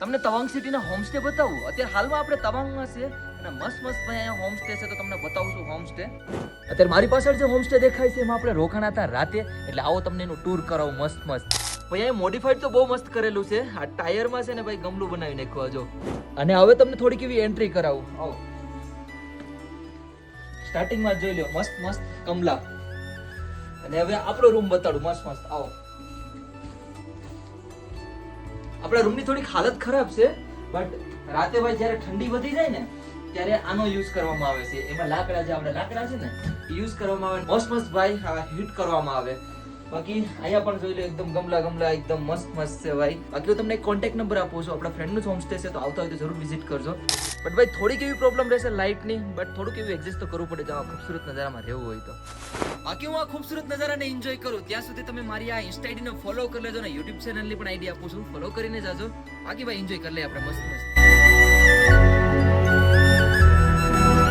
તમને તવાંગ સિટીના હોમસ્ટે બતાવું. અત્યારે હાલમાં આપણે તવાંગમાં છે અને મસ્ત મસ્ત ભાઈ અહીંયા હોમસ્ટે છે, તો તમને બતાવું છું હોમસ્ટે. અત્યારે મારી પાછળ જે હોમસ્ટે દેખાય છે એમાં આપણે રોકાણા હતા રાતે, એટલે આવો તમને એનું ટૂર કરાવું મસ્ત મસ્ત. ભાઈ અહીંયા મોડિફાઈડ તો બહુ મસ્ત કરેલું છે. આ ટાયરમાં છે ને ભાઈ ગમલું બનાવી નાખ્યું જો. અને હવે તમને થોડીક એવી એન્ટ્રી કરાવું. આવો સ્ટાર્ટિંગમાં જોઈ લો મસ્ત મસ્ત કમલા. અને હવે આપણો રૂમ બતાડું મસ્ત મસ્ત. આવો. આપણા રૂમની થોડીક હાલત ખરાબ છે, બટ રાતે ભાઈ જ્યારે ઠંડી વધી જાય ને ત્યારે આનો યુઝ કરવામાં આવે છે. એમાં લાકડા જે આપણે લાકડા છે ને એ યુઝ કરવામાં આવે, મસ્ત મસ્ત ભાઈ હીટ કરવામાં આવે. બાકી અહીંયા પણ જોઈ લો એકદમ ગમલા એકદમ મસ્ત મસ્ત છે ભાઈ. બાકી હું તમને એક કોન્ટેક્ટ નંબર આપું છું, આપણા ફ્રેન્ડનું જ હોમસ્ટે છે, તો આવતા હોય તો જરૂર વિઝિટ કરજો. બટ ભાઈ થોડીક એવી પ્રોબ્લેમ રહેશે લાઇટની, બટ થોડુંક એવું એડજસ્ટ તો કરવું પડે જો આ ખૂબસૂરત નજારામાં રહેવું હોય તો. બાકી હું આ ખૂબસૂરત નજારાને એન્જોય કરું ત્યાં સુધી તમે મારી આ ઇન્સ્ટા આઈડીને ફોલો કરી લેજો ને યુટ્યુબ ચેનલની પણ આઈડી આપું છું, ફોલો કરીને જાજો. બાકી ભાઈ એન્જોય કરી લઈએ આપણે મસ્ત મસ્ત.